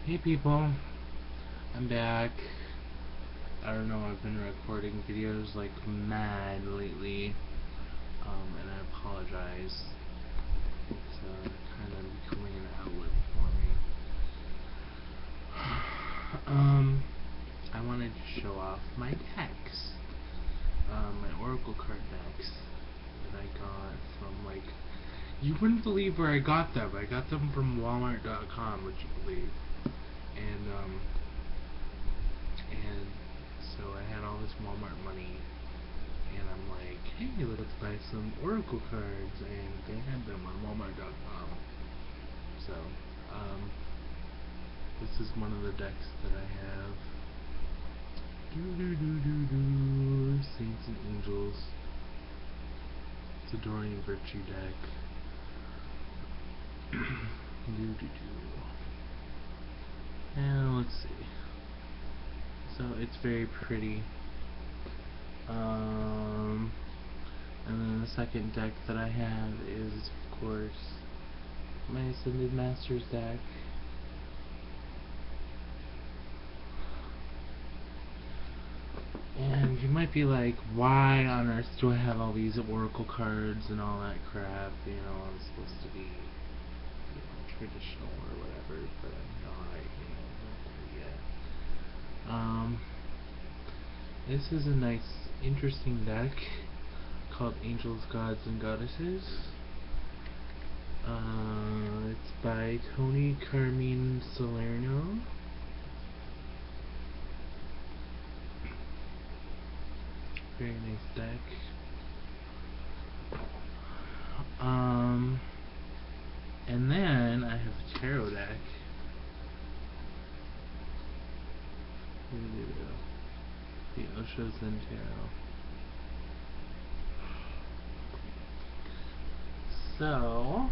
Hey people, I'm back. I don't know, I've been recording videos like mad lately, and I apologize. It's kind of becoming an outlet for me. I wanted to show off my decks, my Oracle card decks that I got from you wouldn't believe where I got them. I got them from Walmart.com, would you believe? And so I had all this Walmart money, and I'm like, hey, let's buy some Oracle cards, and they had them on Walmart.com. So, this is one of the decks that I have. Saints and Angels. It's a Dorian Virtue deck. And let's see. So it's very pretty. And then the second deck that I have is, of course, my Ascended Masters deck. And you might be like, why on earth do I have all these Oracle cards and all that crap? You know, I'm supposed to be, traditional or whatever, but I'm not, not yet. This is a nice, interesting deck called Angels, Gods, and Goddesses. It's by Tony Carmine Salerno. Very nice deck. And then I have a tarot deck. The Osho Zen Tarot. So,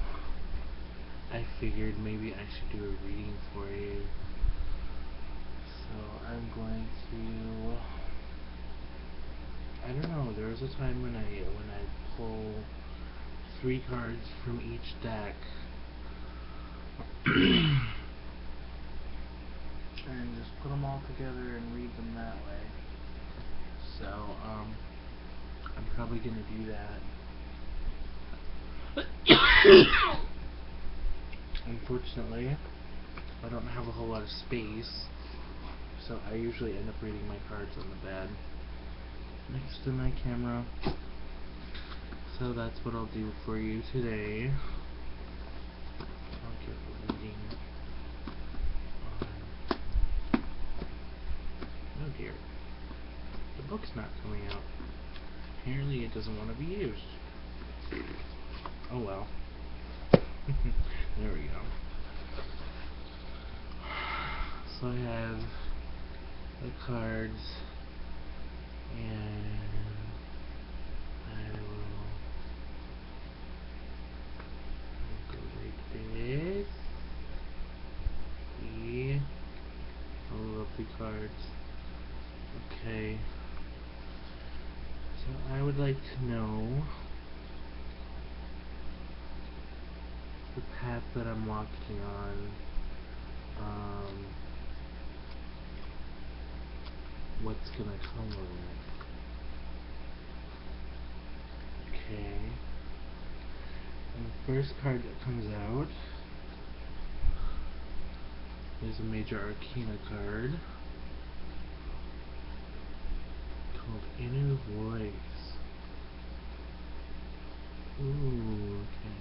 I figured maybe I should do a reading for you. So, I'm going to... I don't know, there was a time when I pull 3 cards from each deck and just put them all together and read them that way. So, I'm probably gonna do that. Unfortunately, I don't have a whole lot of space, so I usually end up reading my cards on the bed next to my camera. So that's what I'll do for you today. I'll give a reading on... Oh dear. The book's not coming out. Apparently it doesn't want to be used. Oh well. There we go. So I have the cards, and I will go like this. See? Oh, lovely cards. Okay. So I would like to know the path that I'm walking on. What's gonna come of it? Okay. And the first card that comes out is a Major Arcana card called Inner Voice. Ooh, okay.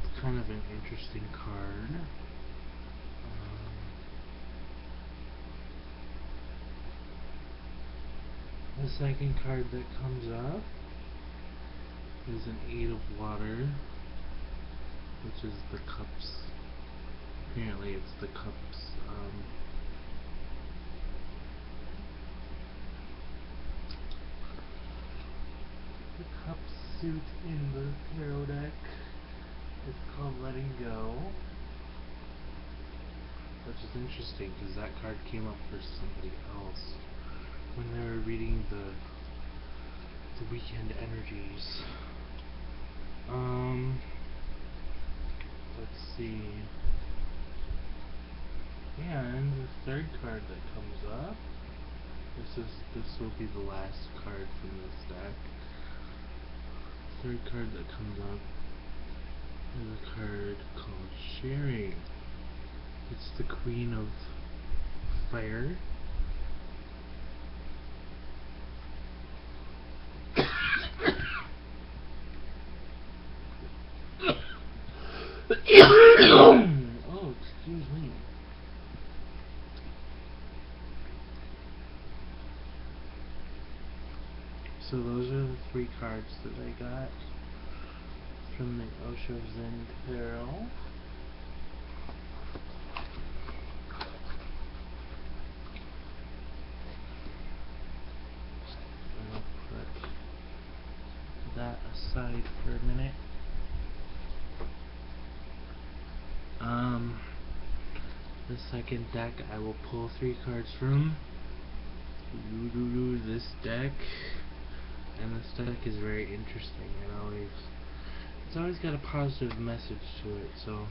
That's kind of an interesting card. The second card that comes up is an 8 of Water, which is the Cups. Apparently it's the Cups, the Cups suit in the tarot deck is called Letting Go, which is interesting because that card came up for somebody else. when they were reading the weekend energies. Let's see. And the third card that comes up. This will be the last card from this deck. Third card that comes up is a card called Sharing. It's the Queen of Fire. Oh, excuse me. So those are the 3 cards that I got from the Osho Zen Tarot. I'll put that aside for a minute. The second deck I will pull 3 cards from this deck, and this deck is very interesting. It's always got a positive message to it, so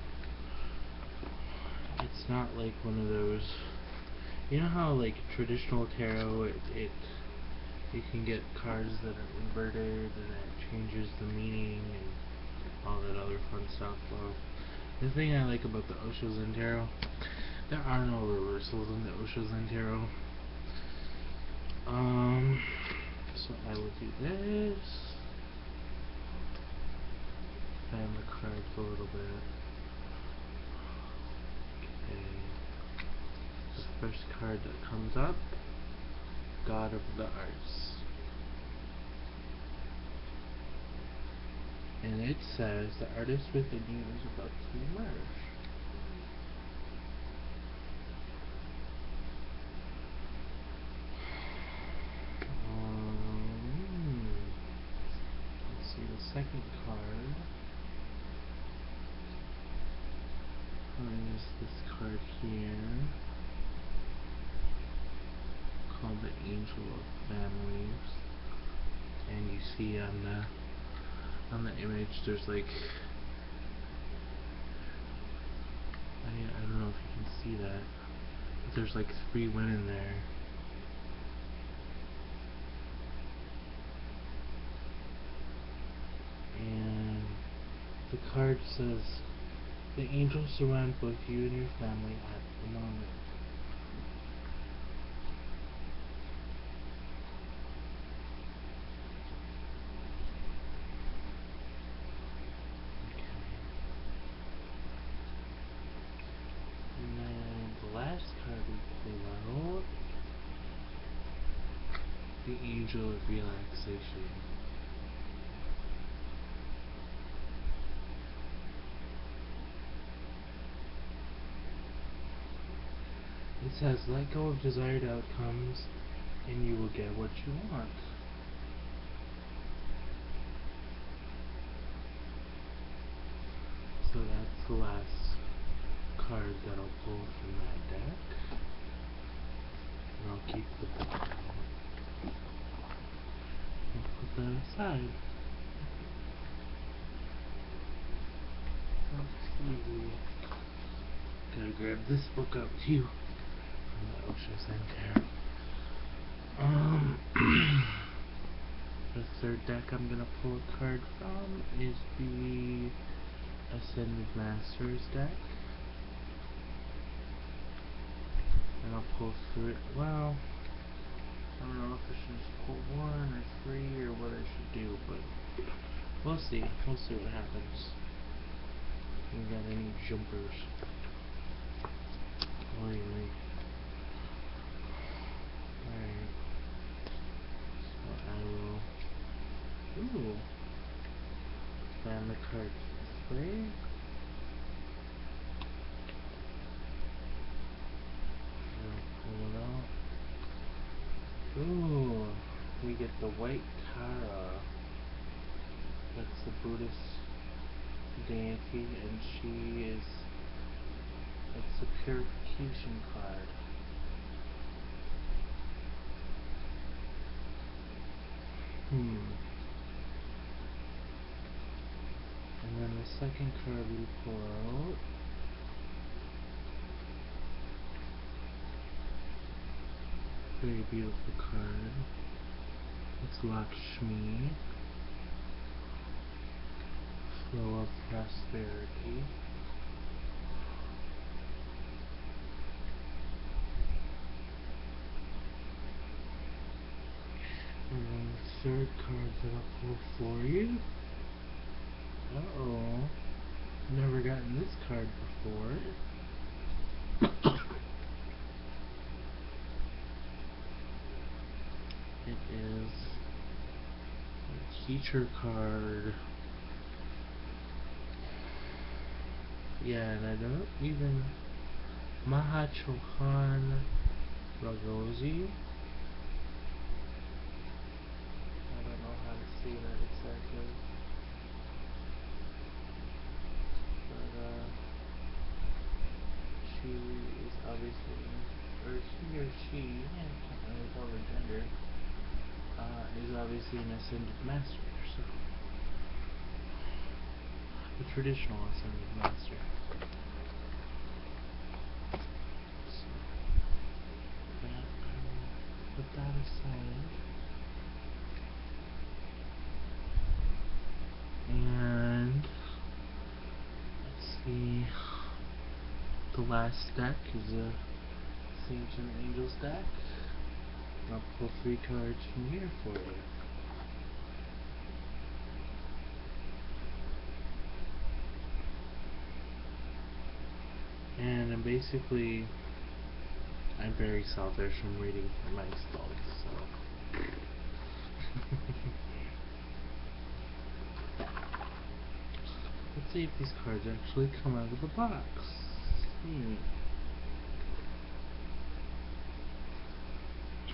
it's not like one of those, you know how like traditional tarot, you can get cards that are inverted and it changes the meaning and all that other fun stuff. Well, the thing I like about the Osho Zen Tarot, there are no reversals in the Osho Zen Tarot. So I will do this. Fan the cards a little bit. Okay. The first card that comes up, God of the Arts. And it says, the artist within you is about to emerge. Let's see the second card. Is this card here, called the Angel of Families. And you see on the image there's like, I don't know if you can see that, but there's like 3 women there. And the card says, the angels surround both you and your family at the moment. Last card we pull out, the Angel of Relaxation. It says, let go of desired outcomes and you will get what you want. So that's the last card that I'll pull from that deck. And I'll keep the book out. I'll put that aside. Let's see. Gotta grab this book out too from the Osho Zen Tarot. The third deck I'm gonna pull a card from is the Ascended Masters deck. And I'll pull through it. Well, I don't know if I should just pull 1 or 3 or what I should do, but we'll see. We'll see what happens. We got any jumpers. Anyway. Alright. So I will. Ooh. Fan the cards this way. Ooh, we get the White Tara. That's the Buddhist deity, and it's a purification card. second card we pull out. Very beautiful card. It's Lakshmi. Flow of prosperity. And then the third card that I'll pull for you. Uh-oh. Never gotten this card before. It is a teacher card. Yeah, and I don't even... Mahachohan Ragosi. I don't know how to say that exactly. But, she is obviously, or he or she, I can't really tell the gender, is obviously an Ascended Master, so a traditional Ascended Master. So, that, I will put that aside. And, let's see, the last deck is a Saints and Angels deck. I'll pull 3 cards from here for you. And basically, I'm very selfish. I'm reading for myself, so. Let's see if these cards actually come out of the box.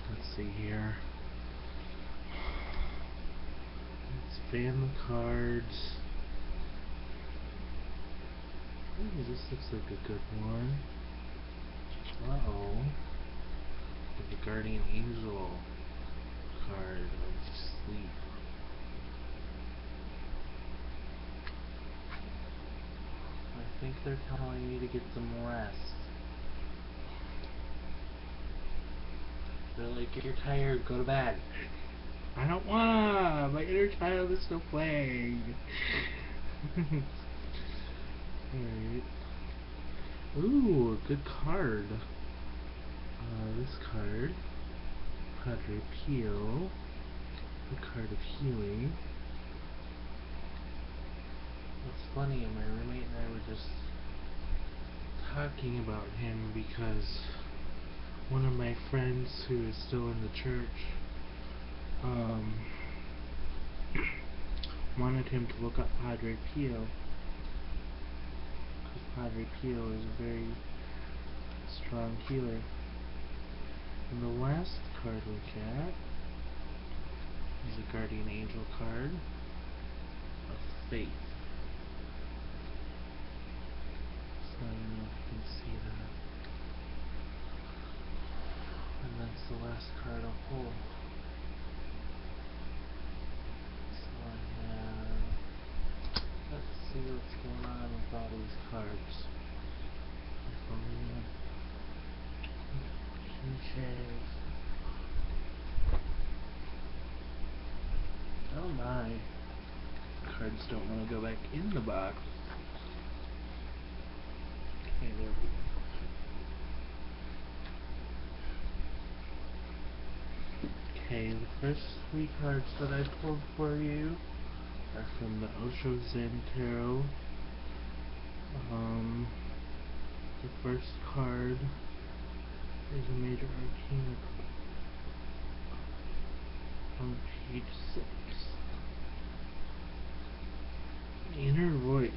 Let's see here. Let's fan the cards. Ooh, this looks like a good one. Uh-oh. The Guardian Angel card of sleep. I think they're telling me to get some rest. They're like, if you're tired, go to bed. I don't wanna! My inner child is still playing. Alright. Ooh, a good card. This card, Padre Pio, the card of healing. It's funny, my roommate and I were just talking about him because one of my friends who is still in the church wanted him to look up Padre Pio, because Padre Pio is a very strong healer. And the last card we get is a Guardian Angel card of Faith. So I don't know if you can see that. And that's the last card I'll pull. So I have... Let's see what's going on with all these cards. Oh my. Cards don't want to go back in the box. Okay, there we go. Okay, the first 3 cards that I pulled for you are from the Osho Zen Tarot. The first card is a Major Arcana on page 6. Inner Voice.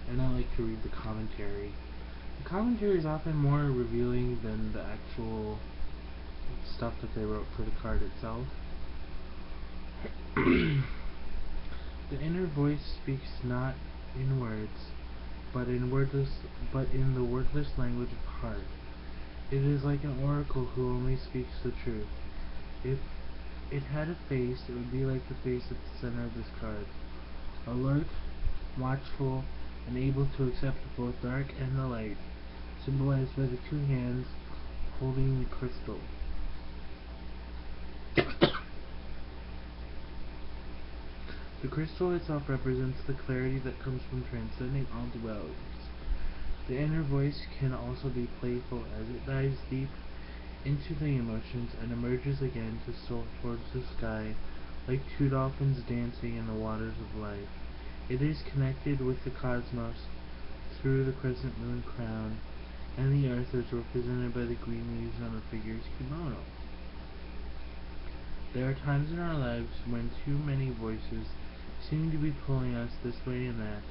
And I like to read the commentary. The commentary is often more revealing than the actual stuff that they wrote for the card itself. The inner voice speaks not in words, but in the wordless language of heart. It is like an oracle who only speaks the truth. If it had a face, it would be like the face at the center of this card. Alert watchful, and able to accept both dark and the light, symbolized by the two hands holding the crystal. The crystal itself represents the clarity that comes from transcending all dualities. The inner voice can also be playful as it dives deep into the emotions and emerges again to soar towards the sky like two dolphins dancing in the waters of life. It is connected with the cosmos through the crescent moon crown, and the earth is represented by the green leaves on the figure's kimono. There are times in our lives when too many voices seem to be pulling us this way and that.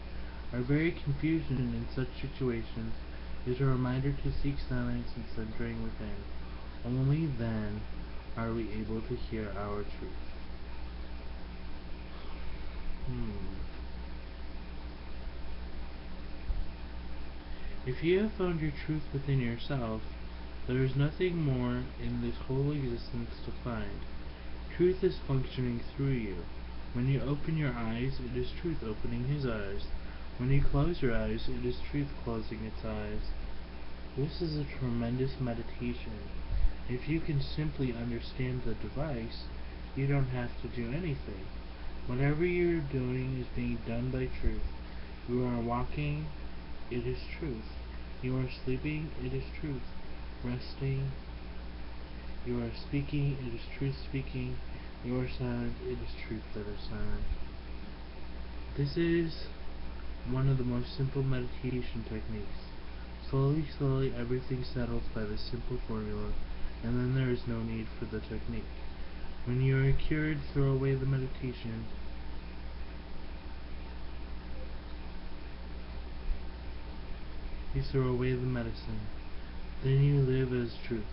Our very confusion in such situations is a reminder to seek silence and centering within. Only then are we able to hear our truth. If you have found your truth within yourself, there is nothing more in this whole existence to find. Truth is functioning through you. When you open your eyes, it is truth opening his eyes. When you close your eyes, it is truth closing its eyes. This is a tremendous meditation. If you can simply understand the device, you don't have to do anything. Whatever you're doing is being done by truth. You are walking, it is truth. You are sleeping, it is truth. Resting, you are speaking, it is truth speaking. You are silent, it is truth that is silent. This is one of the most simple meditation techniques. Slowly, everything settles by this simple formula, and then there is no need for the technique. When you are cured, throw away the meditation. You throw away the medicine. Then you live as truth.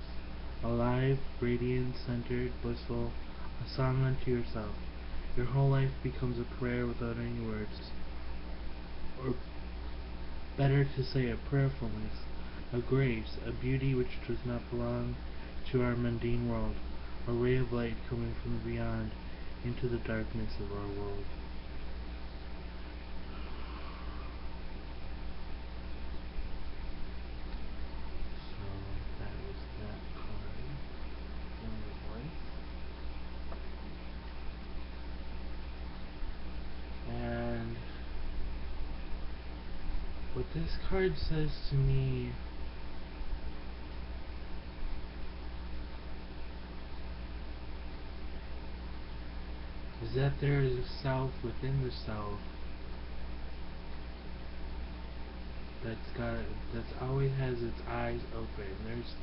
Alive, radiant, centered, blissful, a song unto yourself. Your whole life becomes a prayer without any words. Or better to say, a prayerfulness, a grace, a beauty which does not belong to our mundane world, a ray of light coming from beyond into the darkness of our world. So that was that card. Inner voice. And what this card says to me is that there is a self within the self that's always has its eyes open. There's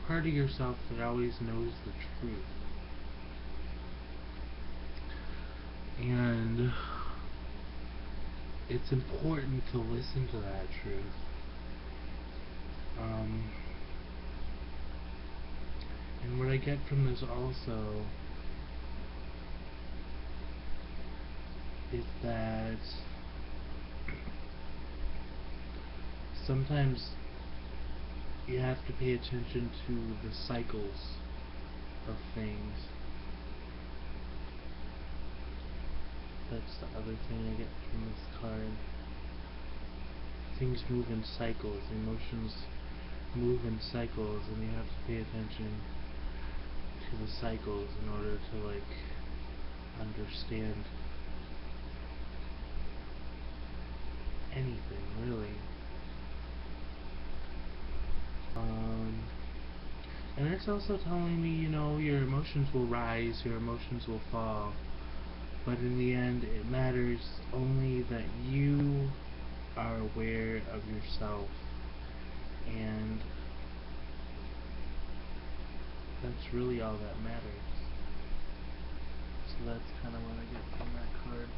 part of yourself that always knows the truth. And it's important to listen to that truth. And what I get from this also is that sometimes you have to pay attention to the cycles of things. That's the other thing I get from this card. Things move in cycles, emotions move in cycles, and you have to pay attention to the cycles in order to understand anything really. And it's also telling me, your emotions will rise, your emotions will fall, but in the end it matters only that you are aware of yourself, and that's really all that matters. So that's kind of what I get from that card.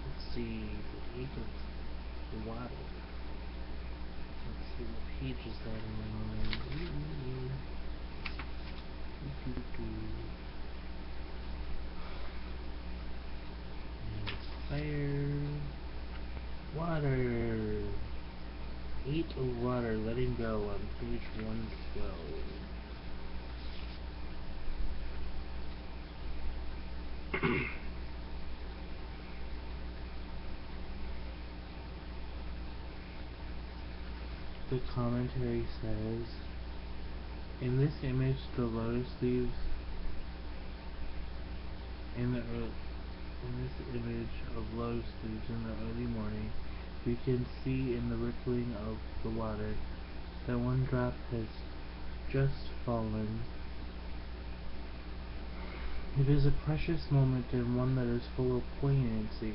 Let's see, the 8 of water. Let's see what page is that on. Fire, water, 8 of water, letting go on page 112. The commentary says, in this image, the lotus leaves in this image of lotus leaves in the early morning, you can see in the rippling of the water that one drop has just fallen. It is a precious moment and one that is full of poignancy.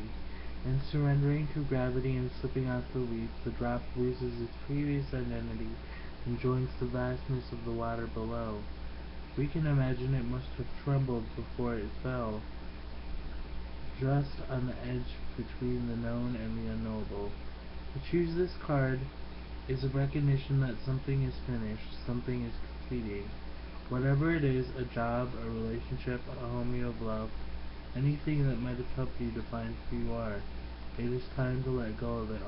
In surrendering to gravity and slipping out the leaf, the drop loses its previous identity and joins the vastness of the water below. We can imagine it must have trembled before it fell, just on the edge between the known and the unknowable. To choose this card is a recognition that something is finished, something is completing. Whatever it is, a job, a relationship, a home you have loved, anything that might have helped you define who you are, it is time to let go of it,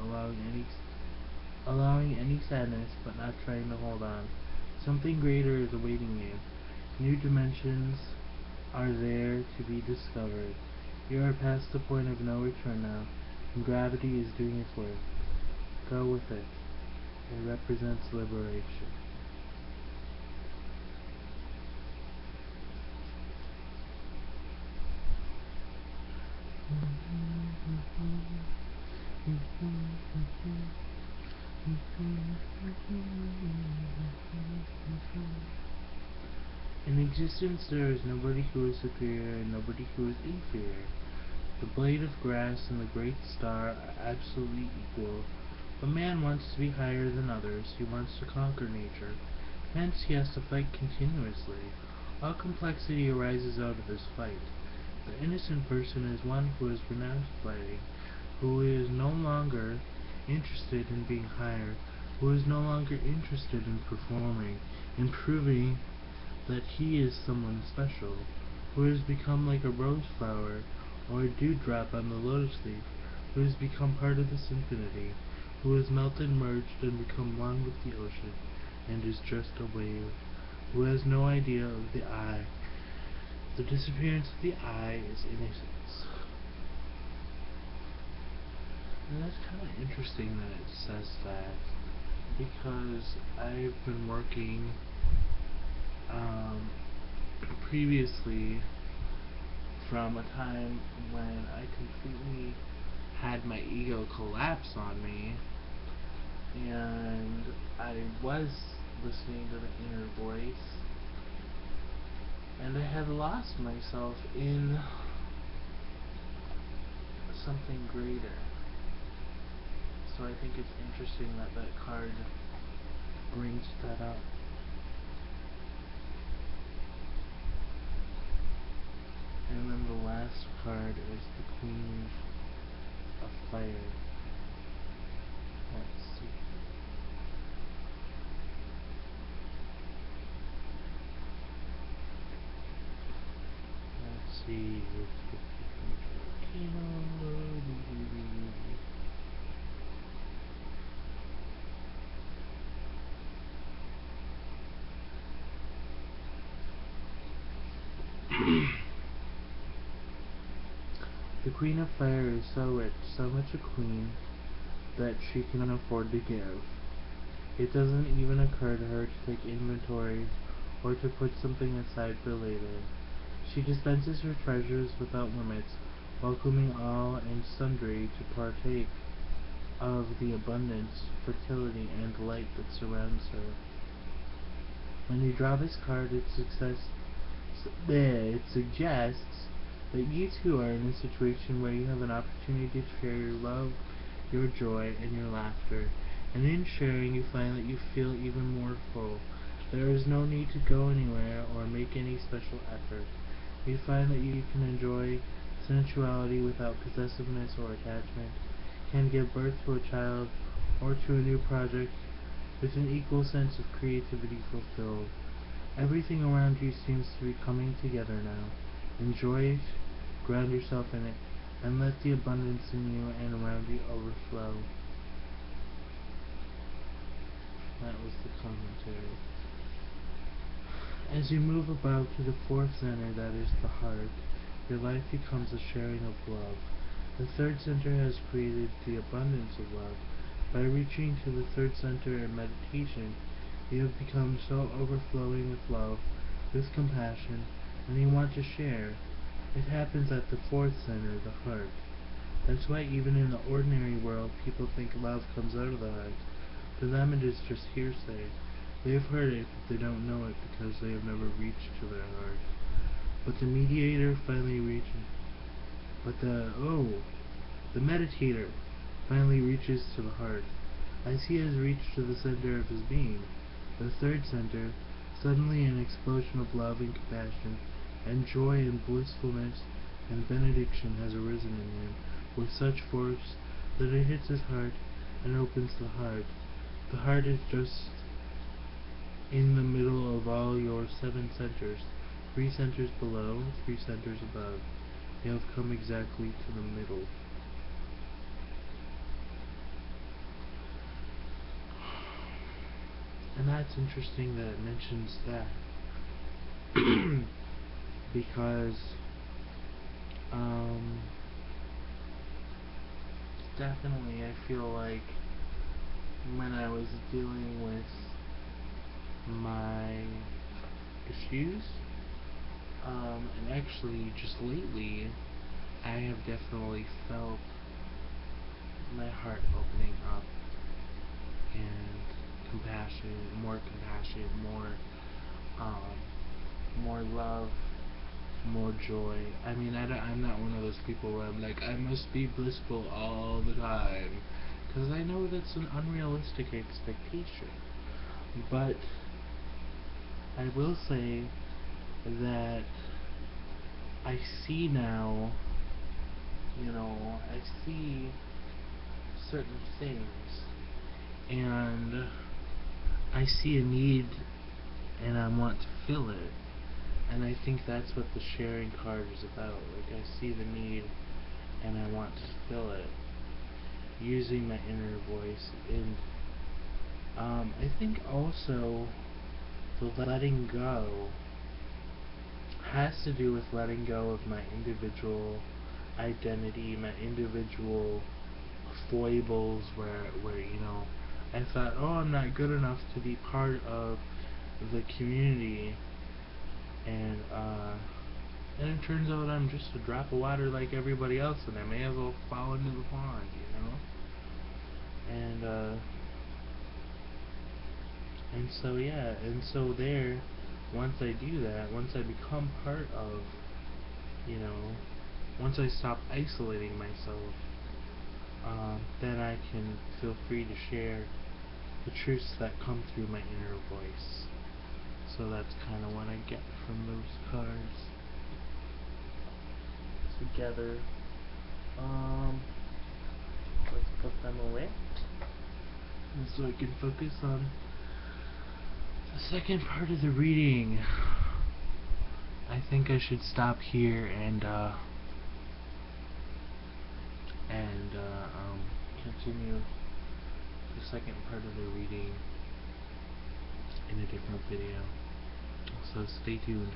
allowing any sadness, but not trying to hold on. Something greater is awaiting you. New dimensions are there to be discovered. You are past the point of no return now, and gravity is doing its work. Go with it. It represents liberation. In existence there is nobody who is superior and nobody who is inferior. The blade of grass and the great star are absolutely equal. But man wants to be higher than others. He wants to conquer nature. Hence he has to fight continuously. All complexity arises out of this fight. The innocent person is one who has renounced fighting, who is no longer interested in being higher, who is no longer interested in performing, in proving that he is someone special, who has become like a rose flower or a dewdrop on the lotus leaf, who has become part of this infinity, who has melted, merged, and become one with the ocean, and is just a wave, who has no idea of the I. The disappearance of the I is innocence. And that's kind of interesting that it says that, because I've been working previously from a time when I completely had my ego collapse on me, and I was listening to the inner voice, and I had lost myself in something greater. So I think it's interesting that that card brings that up. And then the last card is the Queen of Fire. Let's see. Let's see. The Queen of Fire is so rich, so much a queen, that she can afford to give. It doesn't even occur to her to take inventory or to put something aside for later. She dispenses her treasures without limits, welcoming all and sundry to partake of the abundance, fertility, and light that surrounds her. When you draw this card, it suggests that you too are in a situation where you have an opportunity to share your love, your joy, and your laughter, and in sharing you find that you feel even more full. There is no need to go anywhere or make any special effort. You find that you can enjoy sensuality without possessiveness or attachment, can give birth to a child or to a new project with an equal sense of creativity fulfilled. Everything around you seems to be coming together now. Enjoy it, ground yourself in it, and let the abundance in you and around you overflow. That was the commentary. As you move about to the fourth center, that is the heart, your life becomes a sharing of love. The third center has created the abundance of love. By reaching to the third center in meditation, you have become so overflowing with love, with compassion, and you want to share. It happens at the fourth center, the heart. That's why even in the ordinary world, people think love comes out of the heart. To them it is just hearsay. They have heard it, but they don't know it because they have never reached to their heart. But the mediator finally reaches. The meditator finally reaches to the heart, as he has reached to the center of his being. The third center, suddenly an explosion of love and compassion, and joy and blissfulness and benediction has arisen in him with such force that it hits his heart and opens the heart. The heart is just in the middle of all your 7 centers, 3 centers below, 3 centers above. You have come exactly to the middle. And that's interesting that it mentions that. Because definitely I feel like when I was dealing with my issues, and actually just lately, I have definitely felt my heart opening up and more compassion, more love, more joy. I mean, I'm not one of those people where I'm like, I must be blissful all the time, because I know that's an unrealistic expectation. But I will say that I see now, I see certain things, and I see a need, and I want to fill it. And I think that's what the sharing card is about. Like, I see the need, and I want to fill it, using my inner voice. And I think also the letting go has to do with letting go of my individual identity, my individual foibles, where I thought, oh, I'm not good enough to be part of the community, and it turns out I'm just a drop of water like everybody else, and I may as well fall into the pond, and so yeah, and so there, once I do that, once I become part of, once I stop isolating myself, then I can feel free to share the truths that come through my inner voice. So that's kind of what I get from those cards together. Let's put them away so I can focus on the second part of the reading. I think I should stop here and continue the second part of the reading in a different video. So stay tuned.